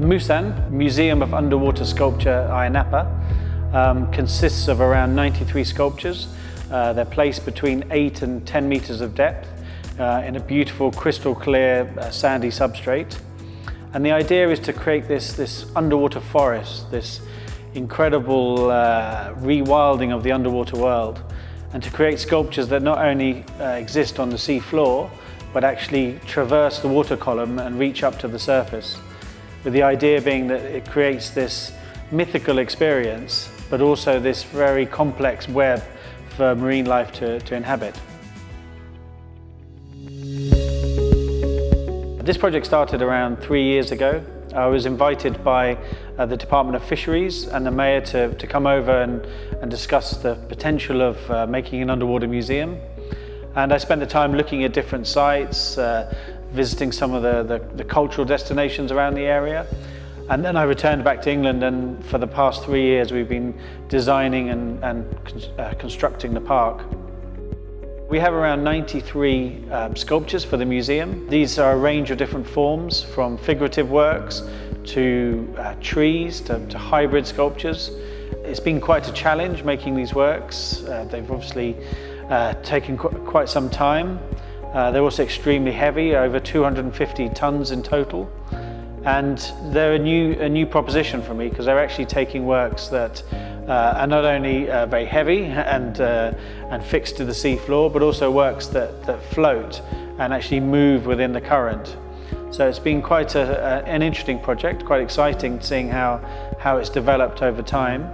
MUSAN, Museum of Underwater Sculpture, Ayia, Napa, consists of around 93 sculptures. They're placed between 8 and 10 meters of depth in a beautiful crystal clear sandy substrate. And the idea is to create this underwater forest, this incredible rewilding of the underwater world, and to create sculptures that not only exist on the sea floor, but actually traverse the water column and reach up to the surface. With the idea being that it creates this mythical experience, but also this very complex web for marine life to inhabit. This project started around 3 years ago. I was invited by the Department of Fisheries and the Mayor to come over and discuss the potential of making an underwater museum. And I spent the time looking at different sites, visiting some of the cultural destinations around the area. And then I returned back to England, and for the past 3 years we've been designing and constructing the park. We have around 93 sculptures for the museum. These are a range of different forms, from figurative works to trees to hybrid sculptures. It's been quite a challenge making these works. They've obviously taken quite some time. They're also extremely heavy, over 250 tons in total. And they're a new proposition for me, because they're actually taking works that are not only very heavy and fixed to the sea floor, but also works that float and actually move within the current. So it's been quite an interesting project, quite exciting seeing how it's developed over time.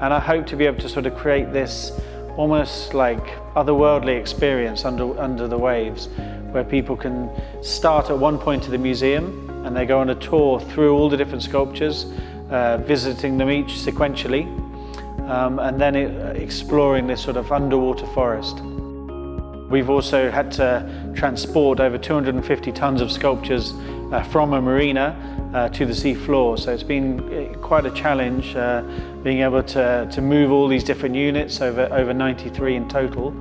And I hope to be able to sort of create this almost like otherworldly experience under the waves, where people can start at one point of the museum and they go on a tour through all the different sculptures, visiting them each sequentially, and then exploring this sort of underwater forest. We've also had to transport over 250 tons of sculptures from a marina to the sea floor, so it's been quite a challenge being able to move all these different units, over 93 in total,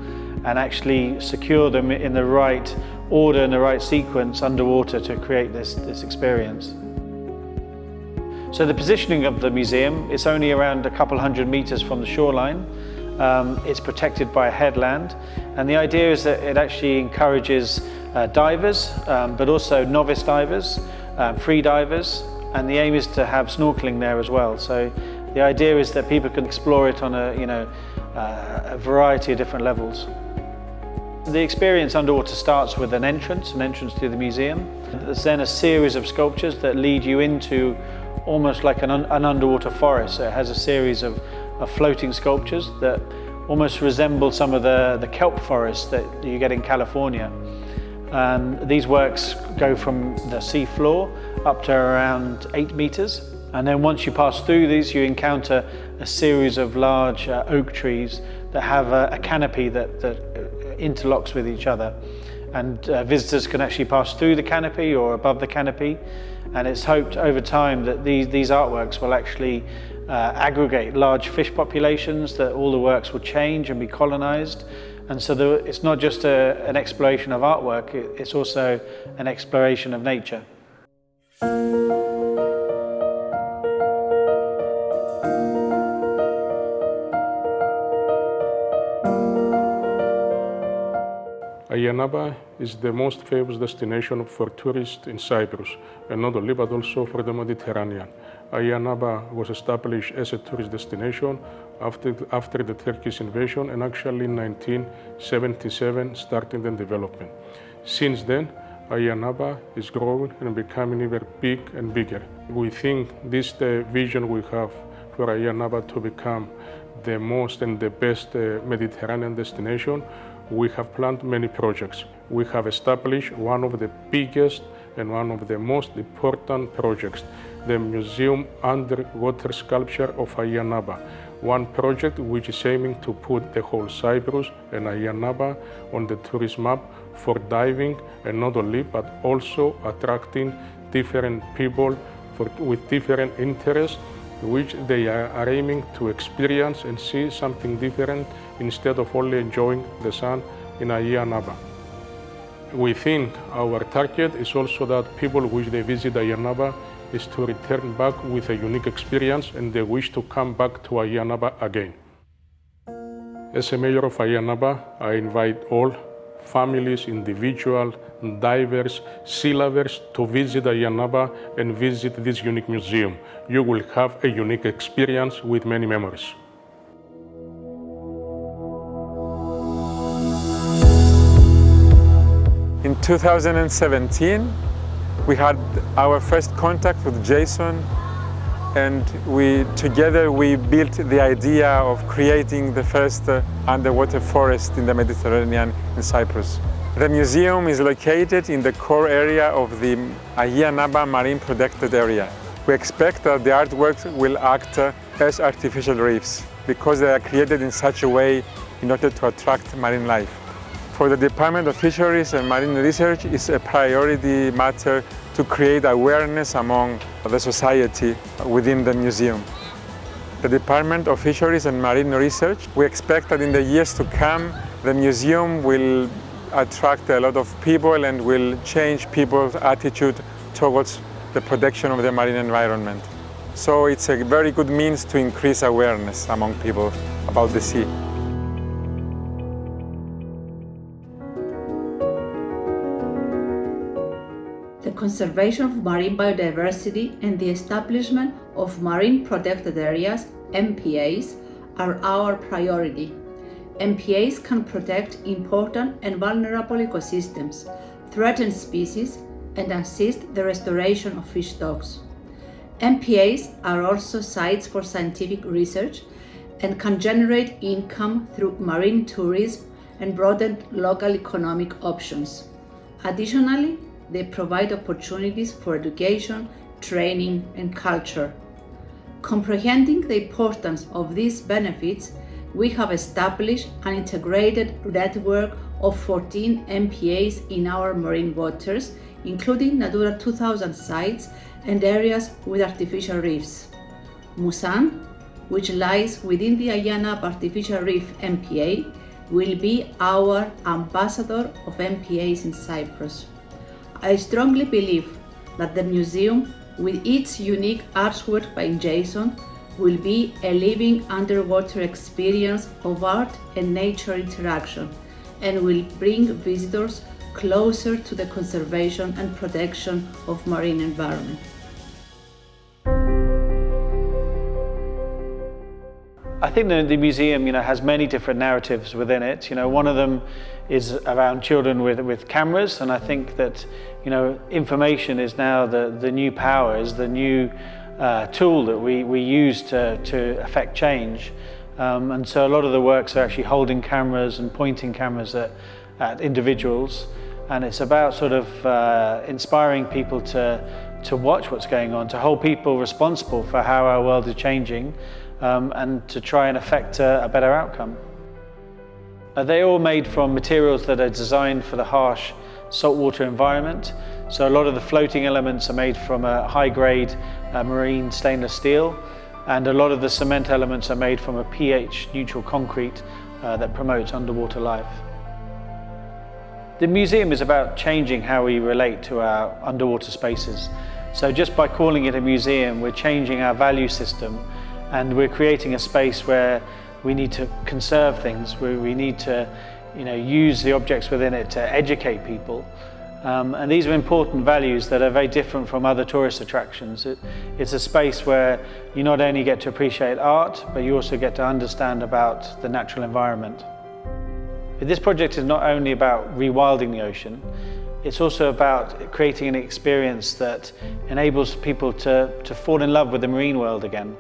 and actually secure them in the right order and the right sequence underwater to create this experience. So the positioning of the museum, it's only around a couple hundred meters from the shoreline. It's protected by a headland, and the idea is that it actually encourages divers, but also novice divers, free divers, and the aim is to have snorkeling there as well. So the idea is that people can explore it on a variety of different levels. The experience underwater starts with an entrance to the museum. There's then a series of sculptures that lead you into almost like an underwater forest. So it has a series of floating sculptures that almost resemble some of the kelp forests that you get in California. These works go from the sea floor up to around 8 meters. And then once you pass through these, you encounter a series of large oak trees that have a canopy that interlocks with each other. And visitors can actually pass through the canopy or above the canopy. And it's hoped over time that these artworks will actually aggregate large fish populations, that all the works will change and be colonized. And so it's not just an exploration of artwork, it's also an exploration of nature. Ayia, Napa is the most famous destination for tourists in Cyprus, and not only, but also for the Mediterranean. Ayia, Napa was established as a tourist destination after the Turkish invasion, and actually in 1977 starting the development. Since then, Ayia, Napa is growing and becoming even big and bigger. We think this is the vision we have for Ayia, Napa to become the most and the best Mediterranean destination. We have planned many projects. We have established one of the biggest and one of the most important projects, the Museum Underwater Sculpture of Ayia, Napa. One project which is aiming to put the whole Cyprus and Ayia, Napa on the tourist map for diving, and not only, but also attracting different people with different interests, which they are aiming to experience and see something different instead of only enjoying the sun in Ayia, Napa. We think our target is also that people which they visit Ayia, Napa is to return back with a unique experience and the wish to come back to Ayia Napa again. As a mayor of Ayia Napa, I invite all families, individuals, divers, sea lovers to visit Ayia Napa and visit this unique museum. You will have a unique experience with many memories. In 2017, we had our first contact with Jason, and together we built the idea of creating the first underwater forest in the Mediterranean in Cyprus. The museum is located in the core area of the Ayia Napa Marine Protected Area. We expect that the artworks will act as artificial reefs because they are created in such a way in order to attract marine life. For the Department of Fisheries and Marine Research, it's a priority matter to create awareness among the society within the museum. The Department of Fisheries and Marine Research, we expect that in the years to come, the museum will attract a lot of people and will change people's attitude towards the protection of the marine environment. So it's a very good means to increase awareness among people about the sea. The conservation of marine biodiversity and the establishment of marine protected areas, MPAs, are our priority. MPAs can protect important and vulnerable ecosystems, threatened species, and assist the restoration of fish stocks. MPAs are also sites for scientific research and can generate income through marine tourism and broaden local economic options. Additionally, they provide opportunities for education, training, and culture. Comprehending the importance of these benefits, we have established an integrated network of 14 MPAs in our marine waters, including Natura 2000 sites and areas with artificial reefs. MUSAN, which lies within the Ayia Napa Artificial Reef MPA, will be our ambassador of MPAs in Cyprus. I strongly believe that the museum, with its unique artwork by Jason, will be a living underwater experience of art and nature interaction and will bring visitors closer to the conservation and protection of marine environment. I think the museum, has many different narratives within it. One of them is around children with cameras, and I think that, information is now the new power, is the new tool that we use to affect change. And so a lot of the works are actually holding cameras and pointing cameras at individuals, and it's about sort of inspiring people to watch what's going on, to hold people responsible for how our world is changing, and to try and affect a better outcome. They're all made from materials that are designed for the harsh saltwater environment. So a lot of the floating elements are made from a high-grade marine stainless steel, and a lot of the cement elements are made from a pH-neutral concrete that promotes underwater life. The museum is about changing how we relate to our underwater spaces. So just by calling it a museum, we're changing our value system, and we're creating a space where we need to conserve things, where we need to use the objects within it to educate people. And these are important values that are very different from other tourist attractions. It's a space where you not only get to appreciate art, but you also get to understand about the natural environment. But this project is not only about rewilding the ocean, it's also about creating an experience that enables people to fall in love with the marine world again.